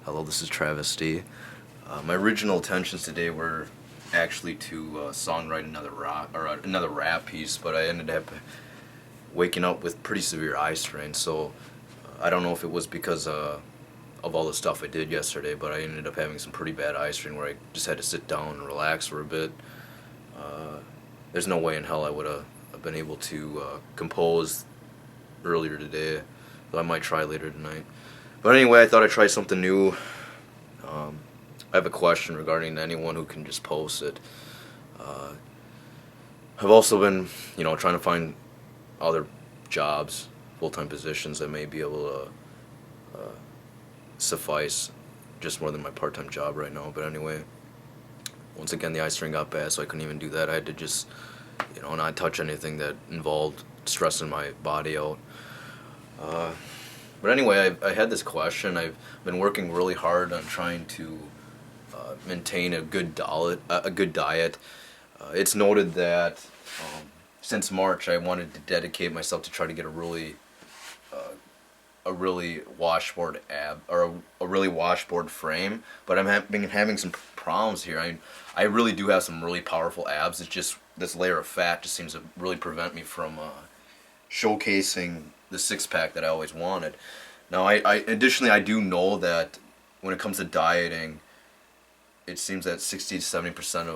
Hello, this is Travesty. My original intentions today were actually to songwrite another rap piece, but I ended up waking up with pretty severe eye strain. So I don't know if it was because of all the stuff I did yesterday, but I ended up having some pretty bad eye strain where I just had to sit down and relax for a bit. There's no way in hell I would have been able to compose earlier today, so I might try later tonight. But anyway, I thought I'd try something new. I have a question regarding anyone who can just post it. I've also been, trying to find other jobs, full-time positions that may be able to suffice just more than my part-time job right now. But anyway, once again, the eye strain got bad, so I couldn't even do that. I had to just, not touch anything that involved stressing my body out. But anyway, I had this question. I've been working really hard on trying to maintain a good diet. It's noted that since March, I wanted to dedicate myself to try to get a really washboard a really washboard frame. But been having some problems here. I really do have some really powerful abs. It's just this layer of fat just seems to really prevent me from showcasing the six-pack that I always wanted. Now, additionally, I do know that when it comes to dieting, it seems that 60 to 70%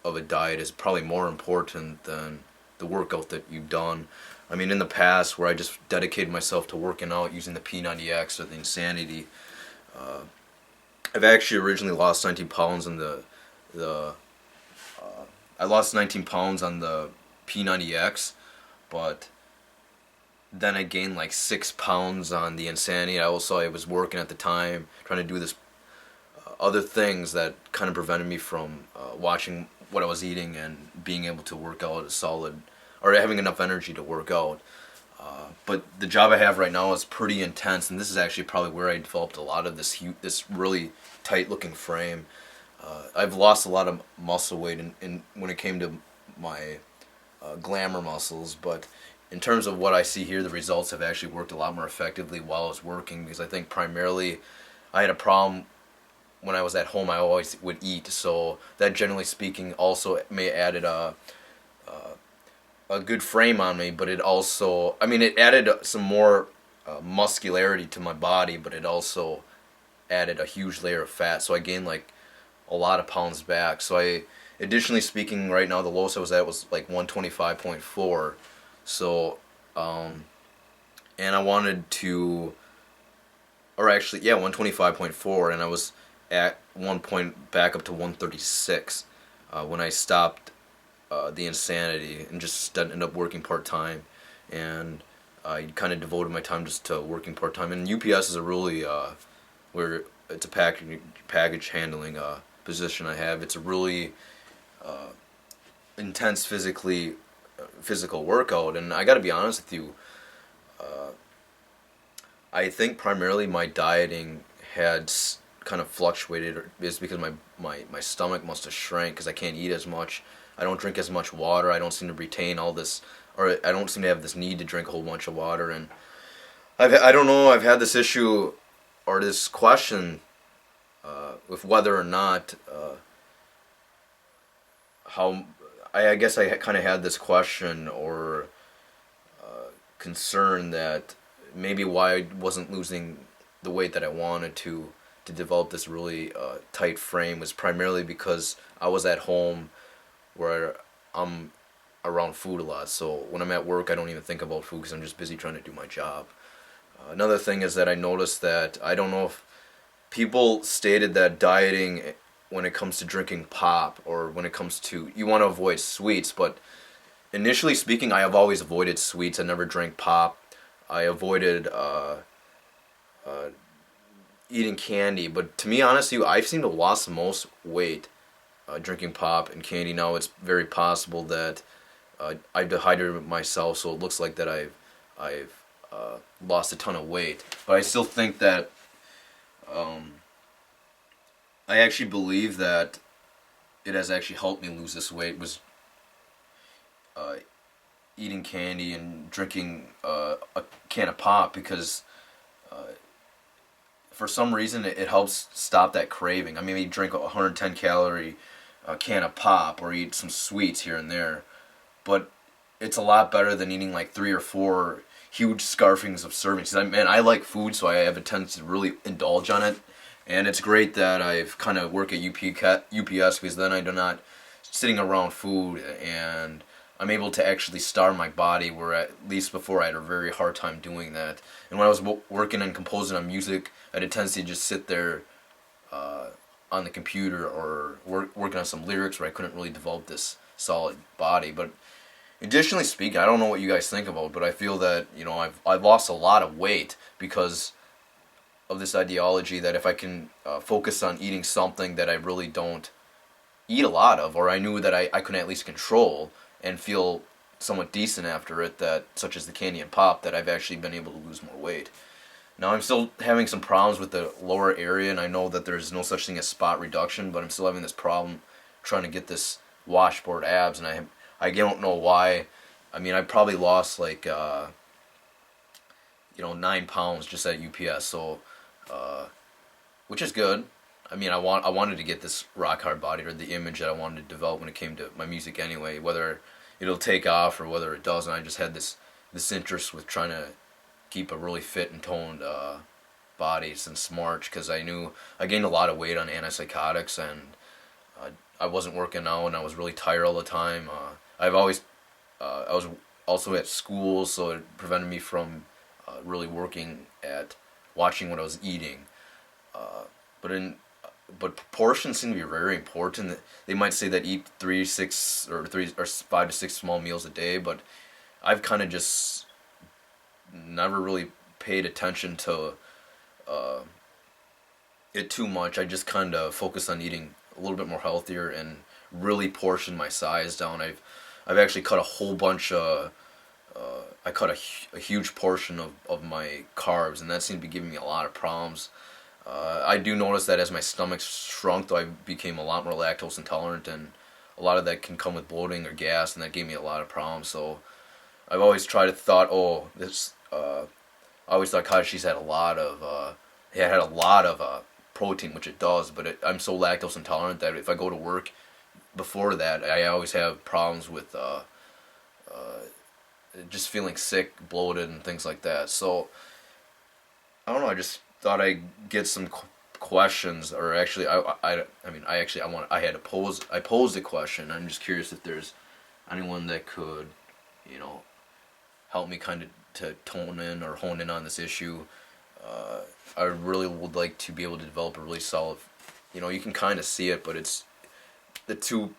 of a diet is probably more important than the workout that you've done. I mean, in the past, where I just dedicated myself to working out using the P90X or the Insanity, I've actually originally lost 19 pounds in I lost 19 pounds on the P90X, but then I gained like 6 pounds on the Insanity. I was working at the time, trying to do this other things that kind of prevented me from watching what I was eating and being able to work out or having enough energy to work out. But the job I have right now is pretty intense, and this is actually probably where I developed a lot of this really tight-looking frame. I've lost a lot of muscle weight in when it came to my glamour muscles, but in terms of what I see here, the results have actually worked a lot more effectively while I was working, because I think primarily I had a problem when I was at home. I always would eat, so that, generally speaking, also may added a good frame on me, but it also, it added some more muscularity to my body, but it also added a huge layer of fat, so I gained like a lot of pounds back. So additionally speaking, right now the lowest I was at was like 125.4. So, and I wanted to, or actually, yeah, 125.4, and I was at one point back up to 136 when I stopped the Insanity and just ended up working part-time, and I kind of devoted my time just to working part-time. And UPS is a really, where it's a package handling position I have. It's a really intense physical workout, and I got to be honest with you, I think primarily my dieting had kind of fluctuated, is because my stomach must have shrank because I can't eat as much. I don't drink as much water. I don't seem to retain all this, or I don't seem to have this need to drink a whole bunch of water. And I don't know, I've had this issue or this question with whether or not how I guess I kind of had this question or concern that maybe why I wasn't losing the weight that I wanted to develop this really tight frame was primarily because I was at home where I'm around food a lot. So when I'm at work, I don't even think about food because I'm just busy trying to do my job. Another thing is that I noticed that, I don't know if people stated that dieting when it comes to drinking pop, or when it comes to, you want to avoid sweets, but initially speaking, I have always avoided sweets. I never drank pop. I avoided eating candy, but to me, honestly, I seem to have lost the most weight drinking pop and candy. Now it's very possible that I've dehydrated myself, so it looks like that I've lost a ton of weight. But I still think that I actually believe that it has actually helped me lose this weight, was eating candy and drinking a can of pop, because for some reason it helps stop that craving. I mean, maybe drink a 110 calorie can of pop or eat some sweets here and there, but it's a lot better than eating like 3 or 4 huge scarfings of servings. Man, I like food, so I have a tendency to really indulge on it. And it's great that I've kind of work at UPS because then I'm not sitting around food and I'm able to actually starve my body, where at least before I had a very hard time doing that. And when I was working and composing on music, I had a tendency to just sit there on the computer or working on some lyrics where I couldn't really develop this solid body. But additionally speaking, I don't know what you guys think about, but I feel that, you know, I've lost a lot of weight because of this ideology that if I can focus on eating something that I really don't eat a lot of, or I knew that I could at least control and feel somewhat decent after it, that such as the candy and pop, that I've actually been able to lose more weight. Now I'm still having some problems with the lower area, and I know that there's no such thing as spot reduction, but I'm still having this problem trying to get this washboard abs, and I don't know why. I mean, I probably lost like 9 pounds just at UPS, so which is good. I mean, I wanted to get this rock hard body, or the image that I wanted to develop when it came to my music anyway. Whether it'll take off or whether it doesn't, I just had this interest with trying to keep a really fit and toned body since March, because I knew I gained a lot of weight on antipsychotics, and I wasn't working out, and I was really tired all the time. I was also at school, so it prevented me from really working at watching what I was eating. But proportions seem to be very important. They might say that eat 5 to 6 small meals a day, but I've kind of just never really paid attention to it too much. I just kind of focus on eating a little bit more healthier and really portion my size down. I've actually cut a whole bunch of I cut a huge portion of my carbs, and that seemed to be giving me a lot of problems. I do notice that as my stomach shrunk, though, I became a lot more lactose intolerant, and a lot of that can come with bloating or gas, and that gave me a lot of problems. So I've always I always thought cottage cheese had a lot of protein, which it does, but I'm so lactose intolerant that if I go to work before that, I always have problems with just feeling sick, bloated, and things like that. So I don't know. I just thought I'd get some questions, or actually, I posed a question. I'm just curious if there's anyone that could, help me kind of to tone in or hone in on this issue. I really would like to be able to develop a really solid, you can kind of see it, but it's the two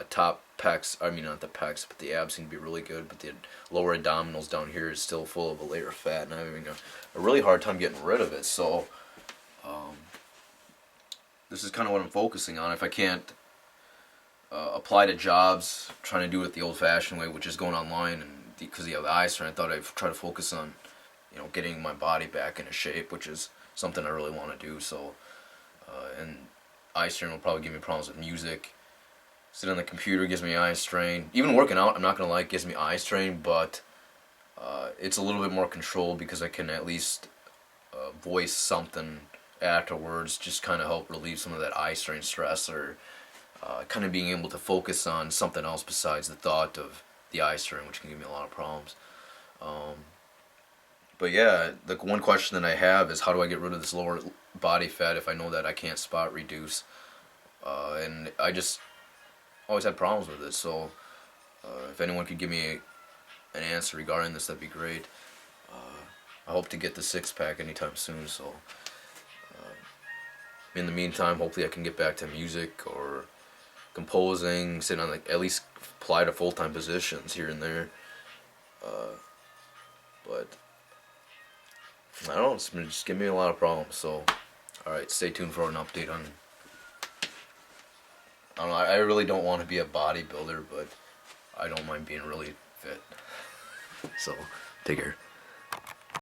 top pecs, not the pecs, but the abs seem to be really good, but the lower abdominals down here is still full of a layer of fat, and I'm having a really hard time getting rid of it. So this is kind of what I'm focusing on. If I can't apply to jobs, trying to do it the old-fashioned way, which is going online, and because you have the eye strain, I thought I'd try to focus on getting my body back into shape, which is something I really want to do. So and eye strain will probably give me problems with music. Sitting on the computer gives me eye strain. Even working out, I'm not going to lie, gives me eye strain, but it's a little bit more controlled because I can at least voice something afterwards, just kind of help relieve some of that eye strain stress, or kind of being able to focus on something else besides the thought of the eye strain, which can give me a lot of problems. But yeah, the one question that I have is, how do I get rid of this lower body fat if I know that I can't spot reduce? And I just always had problems with it, so if anyone could give me an answer regarding this, that'd be great. I hope to get the six-pack anytime soon, so in the meantime, hopefully I can get back to music or composing, sit on at least apply to full-time positions here and there. But I don't know, it's been just giving me a lot of problems, so alright, stay tuned for an update on, I don't know, I really don't want to be a bodybuilder, but I don't mind being really fit. So, take care.